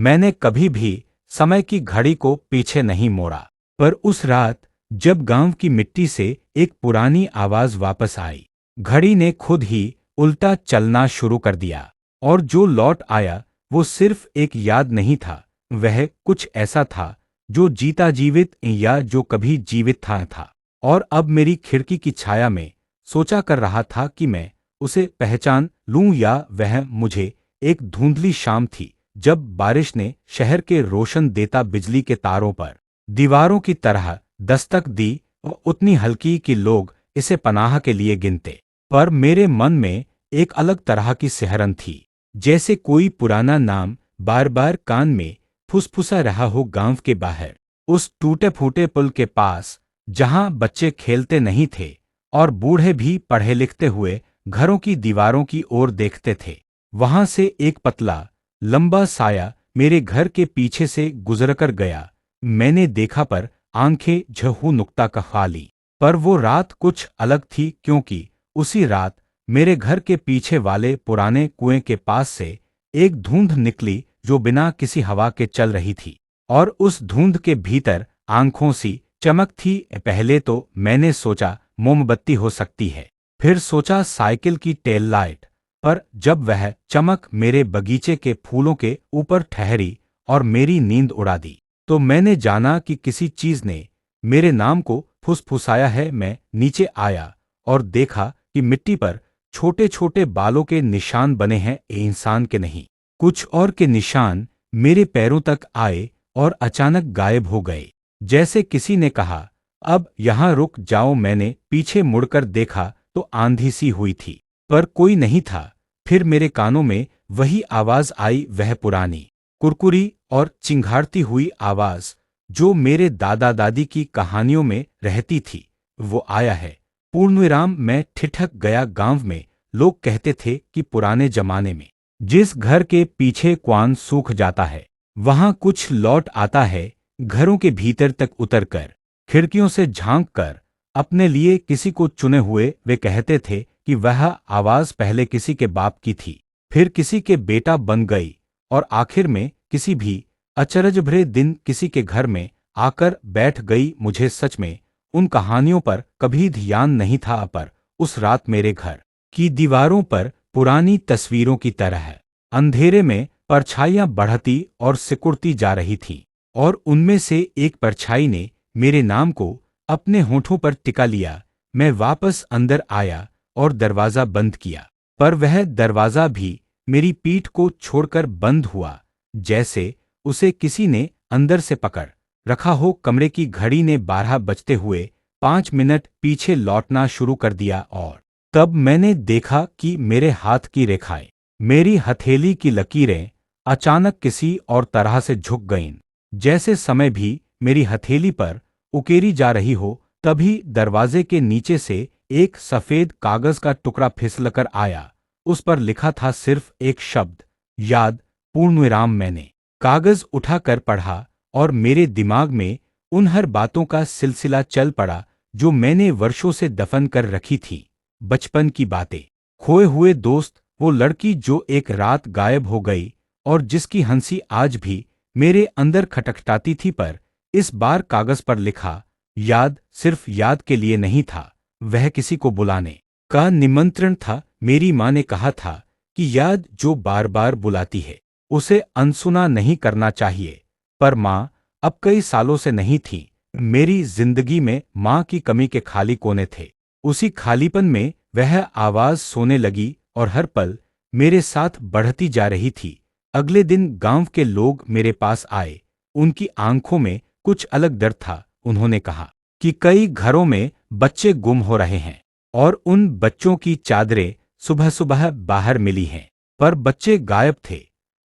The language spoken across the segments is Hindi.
मैंने कभी भी समय की घड़ी को पीछे नहीं मोड़ा। पर उस रात जब गांव की मिट्टी से एक पुरानी आवाज वापस आई, घड़ी ने खुद ही उल्टा चलना शुरू कर दिया। और जो लौट आया वो सिर्फ एक याद नहीं था, वह कुछ ऐसा था जो जीता जीवित या जो कभी जीवित था। और अब मेरी खिड़की की छाया में सोचा कर रहा था कि मैं उसे पहचान लूं या वह मुझे। एक धुंधली शाम थी जब बारिश ने शहर के रोशन देता बिजली के तारों पर दीवारों की तरह दस्तक दी, और उतनी हल्की कि लोग इसे पनाह के लिए गिनते। पर मेरे मन में एक अलग तरह की सिहरन थी, जैसे कोई पुराना नाम बार बार कान में फुसफुसा रहा हो। गांव के बाहर उस टूटे फूटे पुल के पास जहां बच्चे खेलते नहीं थे और बूढ़े भी पढ़े लिखते हुए घरों की दीवारों की ओर देखते थे, वहां से एक पतला लंबा साया मेरे घर के पीछे से गुजरकर गया। मैंने देखा पर आंखें झहू नुक्ता कहा ली। पर वो रात कुछ अलग थी, क्योंकि उसी रात मेरे घर के पीछे वाले पुराने कुएं के पास से एक धुंध निकली जो बिना किसी हवा के चल रही थी। और उस धुंध के भीतर आंखों सी चमक थी। पहले तो मैंने सोचा मोमबत्ती हो सकती है, फिर सोचा साइकिल की टेल लाइट। पर जब वह चमक मेरे बगीचे के फूलों के ऊपर ठहरी और मेरी नींद उड़ा दी, तो मैंने जाना कि किसी चीज ने मेरे नाम को फुसफुसाया है। मैं नीचे आया और देखा कि मिट्टी पर छोटे छोटे बालों के निशान बने हैं, इंसान के नहीं, कुछ और के निशान मेरे पैरों तक आए और अचानक गायब हो गए। जैसे किसी ने कहा, अब यहां रुक जाओ। मैंने पीछे मुड़कर देखा तो आंधी सी हुई थी, पर कोई नहीं था। फिर मेरे कानों में वही आवाज आई, वह पुरानी कुरकुरी और चिंघाड़ती हुई आवाज जो मेरे दादा दादी की कहानियों में रहती थी। वो आया है। पूर्णविराम। मैं ठिठक गया। गांव में लोग कहते थे कि पुराने जमाने में जिस घर के पीछे कुआं सूख जाता है वहां कुछ लौट आता है। घरों के भीतर तक उतरकर, खिड़कियों से झांक कर अपने लिए किसी को चुने हुए। वे कहते थे कि वह आवाज पहले किसी के बाप की थी, फिर किसी के बेटा बन गई और आखिर में किसी भी अचरज भरे दिन किसी के घर में आकर बैठ गई। मुझे सच में उन कहानियों पर कभी ध्यान नहीं था, पर उस रात मेरे घर की दीवारों पर पुरानी तस्वीरों की तरह अंधेरे में परछाइयां बढ़ती और सिकुड़ती जा रही थीं। और उनमें से एक परछाई ने मेरे नाम को अपने होठों पर टिका लिया। मैं वापस अंदर आया और दरवाजा बंद किया, पर वह दरवाजा भी मेरी पीठ को छोड़कर बंद हुआ, जैसे उसे किसी ने अंदर से पकड़ रखा हो। कमरे की घड़ी ने 12 बजते हुए 5 मिनट पीछे लौटना शुरू कर दिया। और तब मैंने देखा कि मेरे हाथ की रेखाएं, मेरी हथेली की लकीरें अचानक किसी और तरह से झुक गईं, जैसे समय भी मेरी हथेली पर उकेरी जा रही हो। तभी दरवाजे के नीचे से एक सफेद कागज का टुकड़ा फिसलकर आया। उस पर लिखा था सिर्फ एक शब्द, याद। पूर्णविराम। मैंने कागज उठाकर पढ़ा और मेरे दिमाग में उन हर बातों का सिलसिला चल पड़ा जो मैंने वर्षों से दफन कर रखी थी। बचपन की बातें, खोए हुए दोस्त, वो लड़की जो एक रात गायब हो गई और जिसकी हंसी आज भी मेरे अंदर खटखटाती थी। पर इस बार कागज पर लिखा याद सिर्फ याद के लिए नहीं था, वह किसी को बुलाने का निमंत्रण था। मेरी माँ ने कहा था कि याद जो बार बार बुलाती है उसे अनसुना नहीं करना चाहिए। पर माँ अब कई सालों से नहीं थी। मेरी जिंदगी में माँ की कमी के खाली कोने थे। उसी खालीपन में वह आवाज सोने लगी और हर पल मेरे साथ बढ़ती जा रही थी। अगले दिन गांव के लोग मेरे पास आए। उनकी आंखों में कुछ अलग डर था। उन्होंने कहा कि कई घरों में बच्चे गुम हो रहे हैं और उन बच्चों की चादरें सुबह सुबह बाहर मिली हैं। पर बच्चे गायब थे।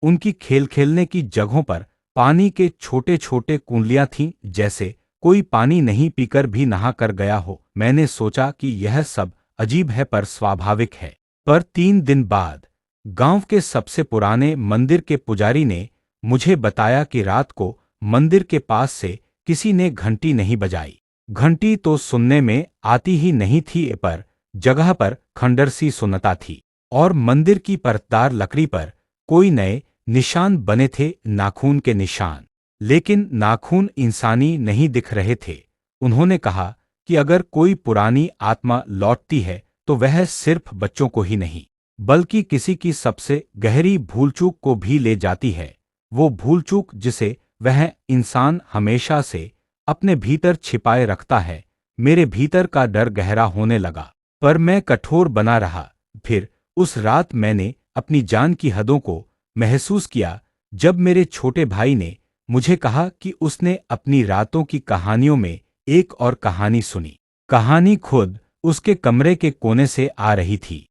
उनकी खेलने की जगहों पर पानी के छोटे छोटे कुंडलियां थीं, जैसे कोई पानी नहीं पीकर भी नहा कर गया हो। मैंने सोचा कि यह सब अजीब है पर स्वाभाविक है। पर 3 दिन बाद गांव के सबसे पुराने मंदिर के पुजारी ने मुझे बताया कि रात को मंदिर के पास से किसी ने घंटी नहीं बजाई। घंटी तो सुनने में आती ही नहीं थी, पर जगह पर खंडर सी सुनता थी। और मंदिर की परतदार लकड़ी पर कोई नए निशान बने थे, नाखून के निशान। लेकिन नाखून इंसानी नहीं दिख रहे थे। उन्होंने कहा कि अगर कोई पुरानी आत्मा लौटती है तो वह सिर्फ बच्चों को ही नहीं, बल्कि किसी की सबसे गहरी भूलचूक को भी ले जाती है। वो भूलचूक जिसे वह इंसान हमेशा से अपने भीतर छिपाए रखता है। मेरे भीतर का डर गहरा होने लगा, पर मैं कठोर बना रहा। फिर उस रात मैंने अपनी जान की हदों को महसूस किया जब मेरे छोटे भाई ने मुझे कहा कि उसने अपनी रातों की कहानियों में एक और कहानी सुनी। कहानी खुद उसके कमरे के कोने से आ रही थी।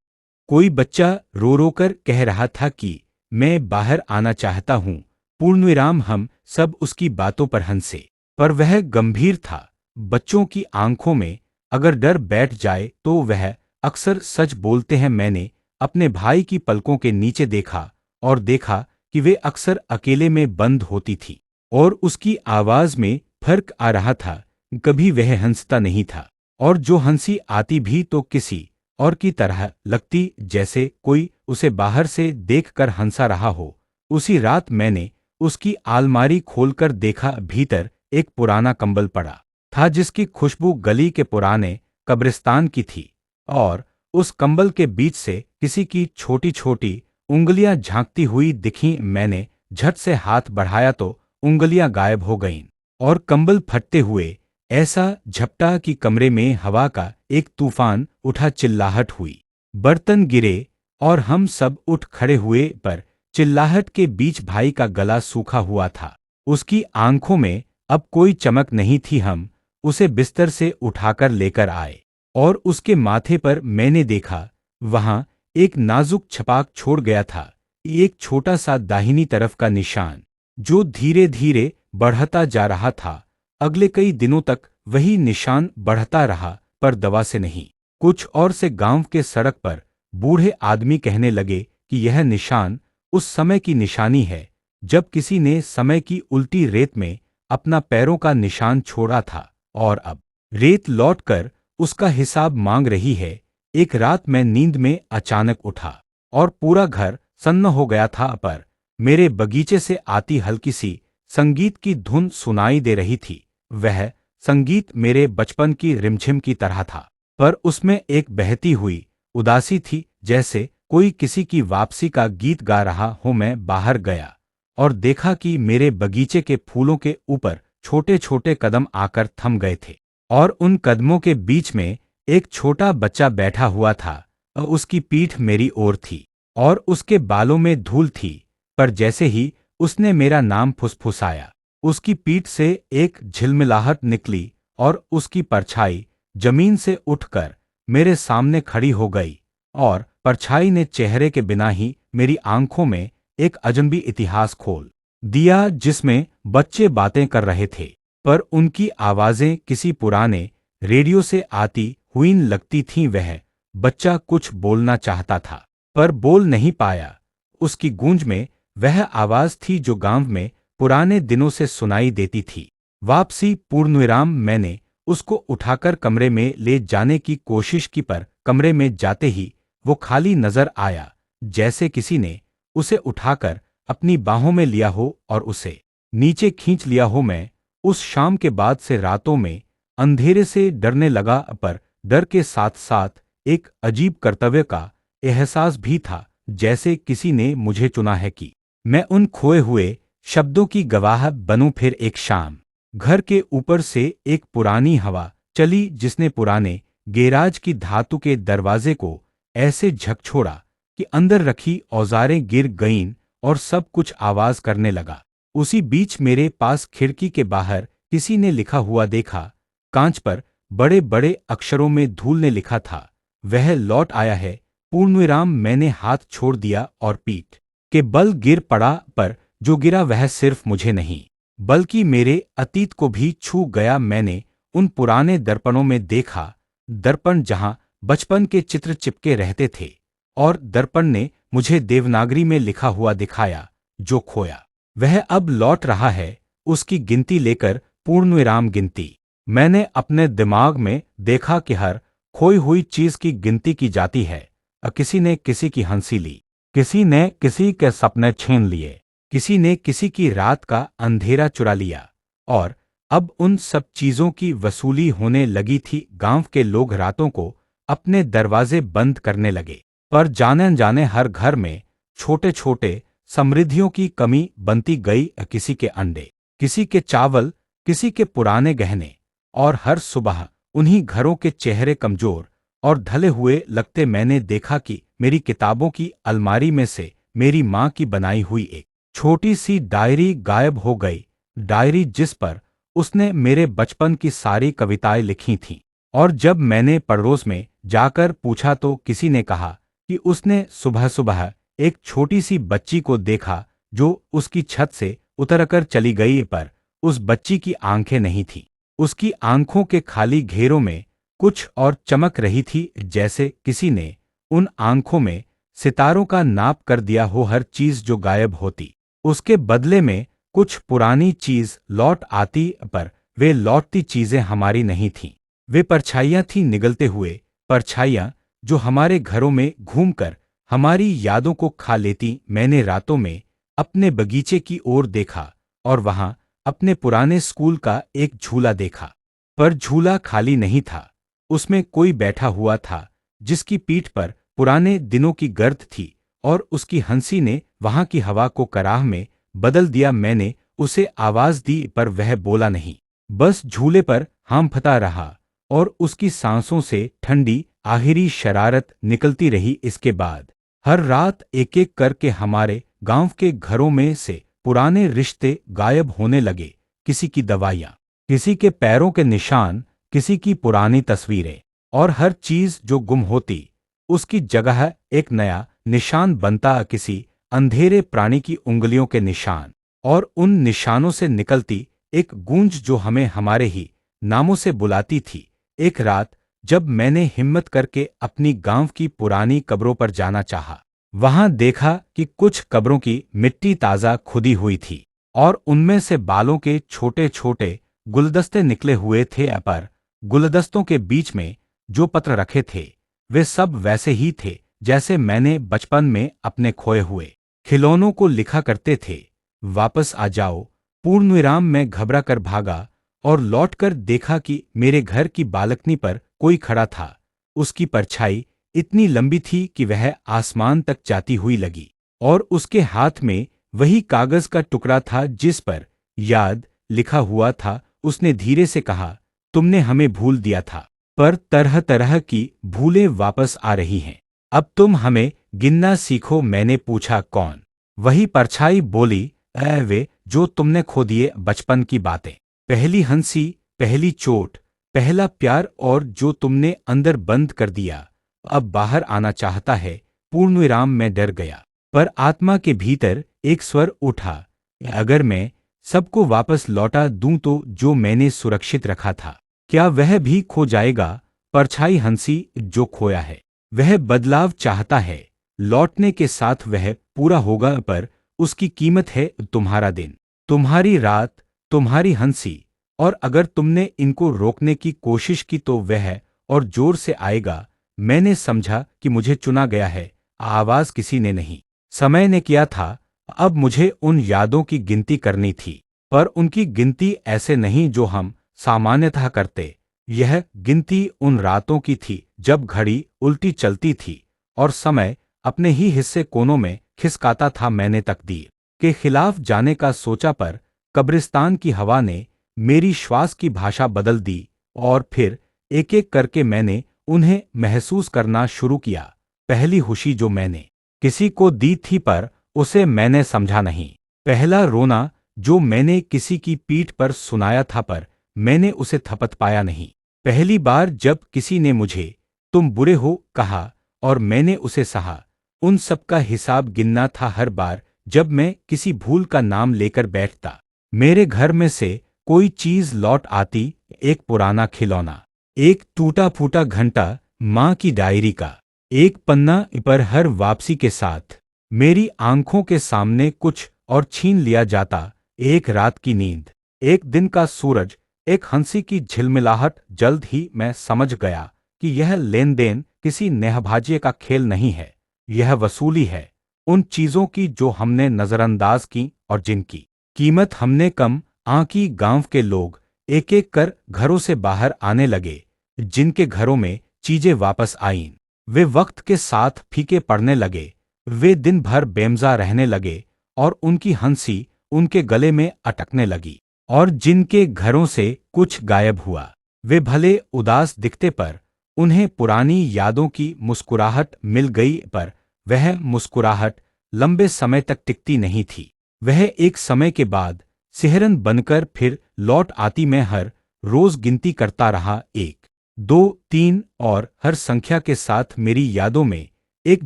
कोई बच्चा रो रो कर कह रहा था कि मैं बाहर आना चाहता हूँ। पूर्णविराम। हम सब उसकी बातों पर हंसे, पर वह गंभीर था। बच्चों की आंखों में अगर डर बैठ जाए तो वह अक्सर सच बोलते हैं। मैंने अपने भाई की पलकों के नीचे देखा और देखा कि वे अक्सर अकेले में बंद होती थी, और उसकी आवाज में फर्क आ रहा था। कभी वह हंसता नहीं था, और जो हंसी आती भी तो किसी और की तरह लगती, जैसे कोई उसे बाहर से देखकर हंसा रहा हो। उसी रात मैंने उसकी आलमारी खोलकर देखा। भीतर एक पुराना कंबल पड़ा था जिसकी खुशबू गली के पुराने कब्रिस्तान की थी, और उस कंबल के बीच से किसी की छोटी छोटी उंगलियां झांकती हुई दिखीं। मैंने झट से हाथ बढ़ाया तो उंगलियां गायब हो गईं, और कंबल फटते हुए ऐसा झपटा कि कमरे में हवा का एक तूफान उठा। चिल्लाहट हुई, बर्तन गिरे और हम सब उठ खड़े हुए, पर चिल्लाहट के बीच भाई का गला सूखा हुआ था। उसकी आंखों में अब कोई चमक नहीं थी। हम उसे बिस्तर से उठाकर लेकर आए, और उसके माथे पर मैंने देखा वहां एक नाजुक छपाक छोड़ गया था, एक छोटा सा दाहिनी तरफ का निशान जो धीरे धीरे बढ़ता जा रहा था। अगले कई दिनों तक वही निशान बढ़ता रहा, पर दवा से नहीं, कुछ और से। गांव के सड़क पर बूढ़े आदमी कहने लगे कि यह निशान उस समय की निशानी है जब किसी ने समय की उल्टी रेत में अपना पैरों का निशान छोड़ा था, और अब रेत लौटकर उसका हिसाब मांग रही है। एक रात मैं नींद में अचानक उठा और पूरा घर सन्न हो गया था, पर मेरे बगीचे से आती हल्की सी संगीत की धुन सुनाई दे रही थी। वह संगीत मेरे बचपन की रिमझिम की तरह था, पर उसमें एक बहती हुई उदासी थी, जैसे कोई किसी की वापसी का गीत गा रहा हो। मैं बाहर गया और देखा कि मेरे बगीचे के फूलों के ऊपर छोटे छोटे कदम आकर थम गए थे, और उन कदमों के बीच में एक छोटा बच्चा बैठा हुआ था। उसकी पीठ मेरी ओर थी और उसके बालों में धूल थी, पर जैसे ही उसने मेरा नाम फुसफुसाया, उसकी पीठ से एक झिलमिलाहट निकली और उसकी परछाई जमीन से उठकर मेरे सामने खड़ी हो गई, और परछाई ने चेहरे के बिना ही मेरी आंखों में एक अजनबी इतिहास खोल दिया जिसमें बच्चे बातें कर रहे थे, पर उनकी आवाजें किसी पुराने रेडियो से आती हुई लगती थीं। वह बच्चा कुछ बोलना चाहता था, पर बोल नहीं पाया। उसकी गूंज में वह आवाज थी जो गांव में पुराने दिनों से सुनाई देती थी, वापसी। पूर्णविराम। मैंने उसको उठाकर कमरे में ले जाने की कोशिश की, पर कमरे में जाते ही वो खाली नजर आया, जैसे किसी ने उसे उठाकर अपनी बाहों में लिया हो और उसे नीचे खींच लिया हो। मैं उस शाम के बाद से रातों में अंधेरे से डरने लगा, पर डर के साथ साथ एक अजीब कर्तव्य का एहसास भी था, जैसे किसी ने मुझे चुना है कि मैं उन खोए हुए शब्दों की गवाह बनूं। फिर एक शाम घर के ऊपर से एक पुरानी हवा चली जिसने पुराने गैराज की धातु के दरवाजे को ऐसे झकझोरा कि अंदर रखी औजारें गिर गईं और सब कुछ आवाज करने लगा। उसी बीच मेरे पास खिड़की के बाहर किसी ने लिखा हुआ देखा। कांच पर बड़े बड़े अक्षरों में धूल ने लिखा था, वह लौट आया है। पूर्णविराम। मैंने हाथ छोड़ दिया और पीठ के बल गिर पड़ा, पर जो गिरा वह सिर्फ मुझे नहीं बल्कि मेरे अतीत को भी छू गया। मैंने उन पुराने दर्पणों में देखा, दर्पण जहां बचपन के चित्र चिपके रहते थे, और दर्पण ने मुझे देवनागरी में लिखा हुआ दिखाया, जो खोया वह अब लौट रहा है, उसकी गिनती लेकर। पूर्णविराम। गिनती। मैंने अपने दिमाग में देखा कि हर खोई हुई चीज की गिनती की जाती है। किसी ने किसी की हंसी ली, किसी ने किसी के सपने छीन लिए, किसी ने किसी की रात का अंधेरा चुरा लिया। और अब उन सब चीजों की वसूली होने लगी थी। गांव के लोग रातों को अपने दरवाजे बंद करने लगे। पर जाने अनजाने हर घर में छोटे छोटे समृद्धियों की कमी बनती गई। किसी के अंडे, किसी के चावल, किसी के पुराने गहने। और हर सुबह उन्हीं घरों के चेहरे कमजोर और ढले हुए लगते। मैंने देखा कि मेरी किताबों की अलमारी में से मेरी माँ की बनाई हुई एक छोटी सी डायरी गायब हो गई। डायरी जिस पर उसने मेरे बचपन की सारी कविताएं लिखी थीं। और जब मैंने पड़ोस में जाकर पूछा तो किसी ने कहा कि उसने सुबह सुबह एक छोटी सी बच्ची को देखा जो उसकी छत से उतरकर चली गई। पर उस बच्ची की आंखें नहीं थीं। उसकी आंखों के खाली घेरों में कुछ और चमक रही थी, जैसे किसी ने उन आंखों में सितारों का नाप कर दिया हो। हर चीज जो गायब होती, उसके बदले में कुछ पुरानी चीज लौट आती। पर वे लौटती चीजें हमारी नहीं थीं। वे परछाइयां थीं, निगलते हुए परछाइयां जो हमारे घरों में घूमकर हमारी यादों को खा लेती। मैंने रातों में अपने बगीचे की ओर देखा और वहां अपने पुराने स्कूल का एक झूला देखा। पर झूला खाली नहीं था। उसमें कोई बैठा हुआ था जिसकी पीठ पर पुराने दिनों की गर्द थी। और उसकी हंसी ने वहां की हवा को कराह में बदल दिया। मैंने उसे आवाज दी पर वह बोला नहीं, बस झूले पर हांफता रहा। और उसकी सांसों से ठंडी आखिरी शरारत निकलती रही। इसके बाद हर रात एक एक करके हमारे गांव के घरों में से पुराने रिश्ते गायब होने लगे। किसी की दवाइयां, किसी के पैरों के निशान, किसी की पुरानी तस्वीरें। और हर चीज जो गुम होती, उसकी जगह एक नया निशान बनता। किसी अंधेरे प्राणी की उंगलियों के निशान। और उन निशानों से निकलती एक गूंज जो हमें हमारे ही नामों से बुलाती थी। एक रात जब मैंने हिम्मत करके अपनी गांव की पुरानी कब्रों पर जाना चाहा, वहां देखा कि कुछ कब्रों की मिट्टी ताजा खुदी हुई थी और उनमें से बालों के छोटे छोटे गुलदस्ते निकले हुए थे। पर गुलदस्तों के बीच में जो पत्र रखे थे वे सब वैसे ही थे जैसे मैंने बचपन में अपने खोए हुए खिलौनों को लिखा करते थे। वापस आ जाओ पूर्णविराम। मैं घबरा कर भागा और लौटकर देखा कि मेरे घर की बालकनी पर कोई खड़ा था। उसकी परछाई इतनी लंबी थी कि वह आसमान तक जाती हुई लगी। और उसके हाथ में वही कागज का टुकड़ा था जिस पर याद लिखा हुआ था। उसने धीरे से कहा, तुमने हमें भूल दिया था, पर तरह तरह की भूलें वापस आ रही हैं। अब तुम हमें गिनना सीखो। मैंने पूछा, कौन? वही परछाई बोली, वे जो तुमने खो दिए बचपन की बातें। पहली हंसी, पहली चोट, पहला प्यार, और जो तुमने अंदर बंद कर दिया अब बाहर आना चाहता है। पूर्णविराम। मैं डर गया, पर आत्मा के भीतर एक स्वर उठा, अगर मैं सबको वापस लौटा दूं तो जो मैंने सुरक्षित रखा था, क्या वह भी खो जाएगा? परछाई हंसी, जो खोया है वह बदलाव चाहता है, लौटने के साथ वह पूरा होगा। पर उसकी कीमत है तुम्हारा दिन, तुम्हारी रात, तुम्हारी हंसी। और अगर तुमने इनको रोकने की कोशिश की तो वह और जोर से आएगा। मैंने समझा कि मुझे चुना गया है। आवाज किसी ने नहीं, समय ने किया था। अब मुझे उन यादों की गिनती करनी थी, पर उनकी गिनती ऐसे नहीं जो हम सामान्यतः करते। यह गिनती उन रातों की थी जब घड़ी उल्टी चलती थी और समय अपने ही हिस्से कोनों में खिसकाता था। मैंने तकदीर के खिलाफ जाने का सोचा, पर कब्रिस्तान की हवा ने मेरी श्वास की भाषा बदल दी। और फिर एक एक करके मैंने उन्हें महसूस करना शुरू किया। पहली खुशी जो मैंने किसी को दी थी पर उसे मैंने समझा नहीं। पहला रोना जो मैंने किसी की पीठ पर सुनाया था पर मैंने उसे थपथ पाया नहीं। पहली बार जब किसी ने मुझे तुम बुरे हो कहा और मैंने उसे सहा। उन सब का हिसाब गिनना था। हर बार जब मैं किसी भूल का नाम लेकर बैठता, मेरे घर में से कोई चीज लौट आती। एक पुराना खिलौना, एक टूटा फूटा घंटा, माँ की डायरी का एक पन्ना। पर हर वापसी के साथ मेरी आंखों के सामने कुछ और छीन लिया जाता। एक रात की नींद, एक दिन का सूरज, एक हंसी की झिलमिलाहट। जल्द ही मैं समझ गया कि यह लेन देन किसी नेहबाजी का खेल नहीं है, यह वसूली है। उन चीजों की जो हमने नजरअंदाज की और जिनकी कीमत हमने कम आंकी। गांव के लोग एक एक कर घरों से बाहर आने लगे। जिनके घरों में चीजें वापस आईं, वे वक्त के साथ फीके पड़ने लगे। वे दिन भर बेमजा रहने लगे और उनकी हंसी उनके गले में अटकने लगी। और जिनके घरों से कुछ गायब हुआ, वे भले उदास दिखते पर उन्हें पुरानी यादों की मुस्कुराहट मिल गई। पर वह मुस्कुराहट लंबे समय तक टिकती नहीं थी। वह एक समय के बाद सिहरन बनकर फिर लौट आती। मैं हर रोज गिनती करता रहा, 1, 2, 3, और हर संख्या के साथ मेरी यादों में एक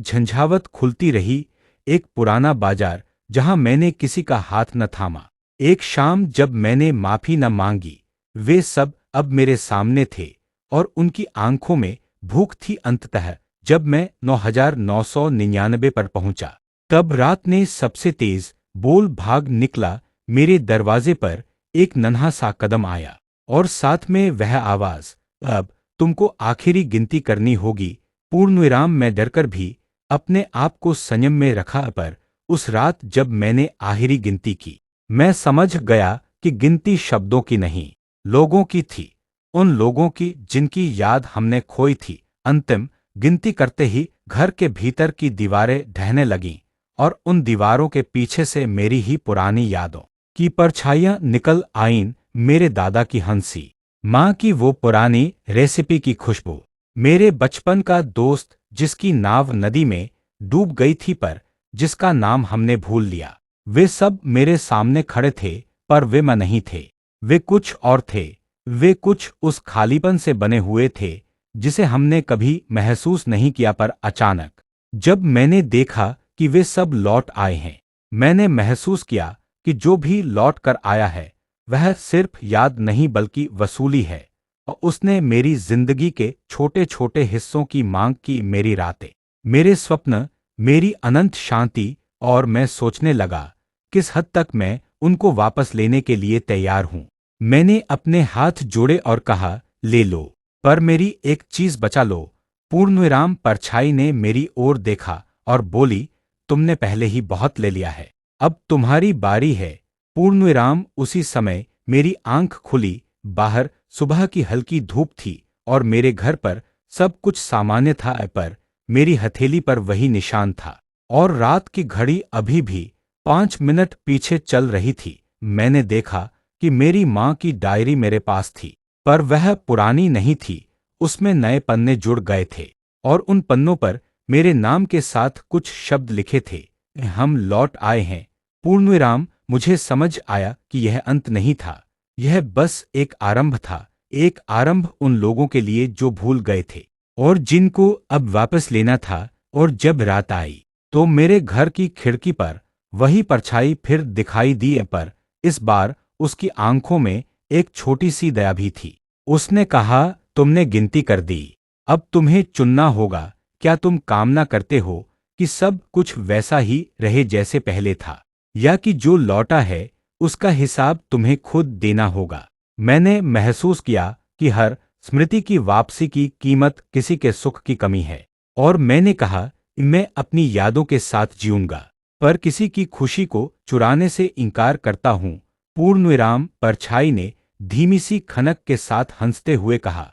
झंझावत खुलती रही। एक पुराना बाजार जहां मैंने किसी का हाथ न थामा, एक शाम जब मैंने माफी न मांगी, वे सब अब मेरे सामने थे और उनकी आंखों में भूख थी। अंततः जब मैं 9999 पर पहुंचा, तब रात ने सबसे तेज बोल भाग निकला। मेरे दरवाजे पर एक नन्हा सा कदम आया और साथ में वह आवाज, अब तुमको आखिरी गिनती करनी होगी। पूर्णविराम। मैं डरकर भी अपने आप को संयम में रखा। पर उस रात जब मैंने आखिरी गिनती की, मैं समझ गया कि गिनती शब्दों की नहीं, लोगों की थी। उन लोगों की जिनकी याद हमने खोई थी। अंतिम गिनती करते ही घर के भीतर की दीवारें ढहने लगीं और उन दीवारों के पीछे से मेरी ही पुरानी यादों की परछाइयां निकल आईं। मेरे दादा की हंसी, माँ की वो पुरानी रेसिपी की खुशबू, मेरे बचपन का दोस्त जिसकी नाव नदी में डूब गई थी पर जिसका नाम हमने भूल लिया, वे सब मेरे सामने खड़े थे। पर वे मैं नहीं थे, वे कुछ और थे। वे कुछ उस खालीपन से बने हुए थे जिसे हमने कभी महसूस नहीं किया। पर अचानक जब मैंने देखा कि वे सब लौट आए हैं, मैंने महसूस किया कि जो भी लौट कर आया है वह सिर्फ याद नहीं बल्कि वसूली है। और उसने मेरी जिंदगी के छोटे छोटे हिस्सों की मांग की, मेरी रातें, मेरे स्वप्न, मेरी अनंत शांति। और मैं सोचने लगा किस हद तक मैं उनको वापस लेने के लिए तैयार हूं। मैंने अपने हाथ जोड़े और कहा, ले लो, पर मेरी एक चीज बचा लो। पूर्णविराम। परछाई ने मेरी ओर देखा और बोली, तुमने पहले ही बहुत ले लिया है, अब तुम्हारी बारी है। पूर्णविराम। उसी समय मेरी आंख खुली। बाहर सुबह की हल्की धूप थी और मेरे घर पर सब कुछ सामान्य था। पर मेरी हथेली पर वही निशान था और रात की घड़ी अभी भी 5 मिनट पीछे चल रही थी। मैंने देखा कि मेरी माँ की डायरी मेरे पास थी, पर वह पुरानी नहीं थी। उसमें नए पन्ने जुड़ गए थे और उन पन्नों पर मेरे नाम के साथ कुछ शब्द लिखे थे, हम लौट आए हैं। पूर्णविराम। मुझे समझ आया कि यह अंत नहीं था, यह बस एक आरंभ था। एक आरंभ उन लोगों के लिए जो भूल गए थे और जिनको अब वापस लेना था। और जब रात आई तो मेरे घर की खिड़की पर वही परछाई फिर दिखाई दी। पर इस बार उसकी आंखों में एक छोटी सी दया भी थी। उसने कहा, तुमने गिनती कर दी, अब तुम्हें चुनना होगा। क्या तुम कामना करते हो कि सब कुछ वैसा ही रहे जैसे पहले था, या कि जो लौटा है उसका हिसाब तुम्हें खुद देना होगा। मैंने महसूस किया कि हर स्मृति की वापसी की कीमत किसी के सुख की कमी है। और मैंने कहा, मैं अपनी यादों के साथ जीऊंगा, पर किसी की खुशी को चुराने से इनकार करता हूं। पूर्णविराम। परछाई ने धीमी सी खनक के साथ हंसते हुए कहा,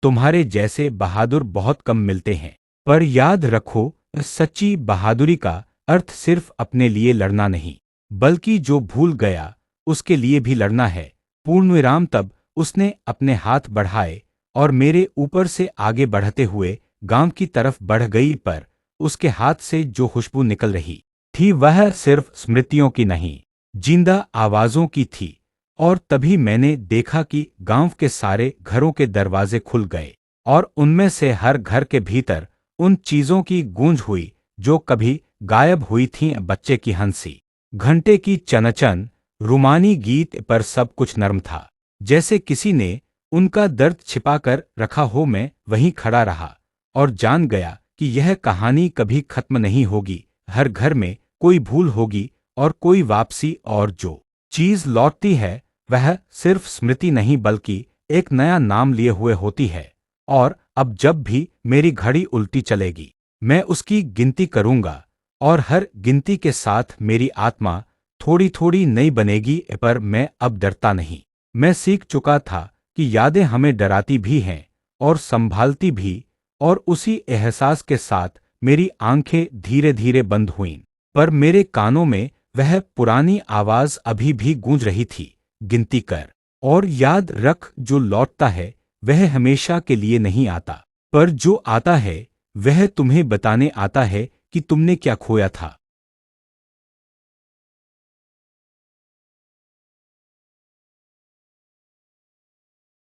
तुम्हारे जैसे बहादुर बहुत कम मिलते हैं, पर याद रखो, सच्ची बहादुरी का अर्थ सिर्फ अपने लिए लड़ना नहीं, बल्कि जो भूल गया उसके लिए भी लड़ना है। पूर्णविराम। तब उसने अपने हाथ बढ़ाए और मेरे ऊपर से आगे बढ़ते हुए गांव की तरफ बढ़ गई। पर उसके हाथ से जो खुशबू निकल रही थी वह सिर्फ स्मृतियों की नहीं, जिंदा आवाजों की थी। और तभी मैंने देखा कि गांव के सारे घरों के दरवाजे खुल गए और उनमें से हर घर के भीतर उन चीजों की गूंज हुई जो कभी गायब हुई थीं। बच्चे की हंसी, घंटे की चनचन, रूमानी गीत। पर सब कुछ नर्म था, जैसे किसी ने उनका दर्द छिपाकर रखा हो। मैं वहीं खड़ा रहा और जान गया कि यह कहानी कभी खत्म नहीं होगी। हर घर में कोई भूल होगी और कोई वापसी, और जो चीज लौटती है वह सिर्फ स्मृति नहीं बल्कि एक नया नाम लिए हुए होती है। और अब जब भी मेरी घड़ी उल्टी चलेगी, मैं उसकी गिनती करूंगा और हर गिनती के साथ मेरी आत्मा थोड़ी थोड़ी नई बनेगी, पर मैं अब डरता नहीं। मैं सीख चुका था कि यादें हमें डराती भी हैं और संभालती भी, और उसी एहसास के साथ मेरी आंखें धीरे धीरे बंद हुईं। पर मेरे कानों में वह पुरानी आवाज अभी भी गूंज रही थी, गिनती कर और याद रख, जो लौटता है वह हमेशा के लिए नहीं आता, पर जो आता है वह तुम्हें बताने आता है कि तुमने क्या खोया था।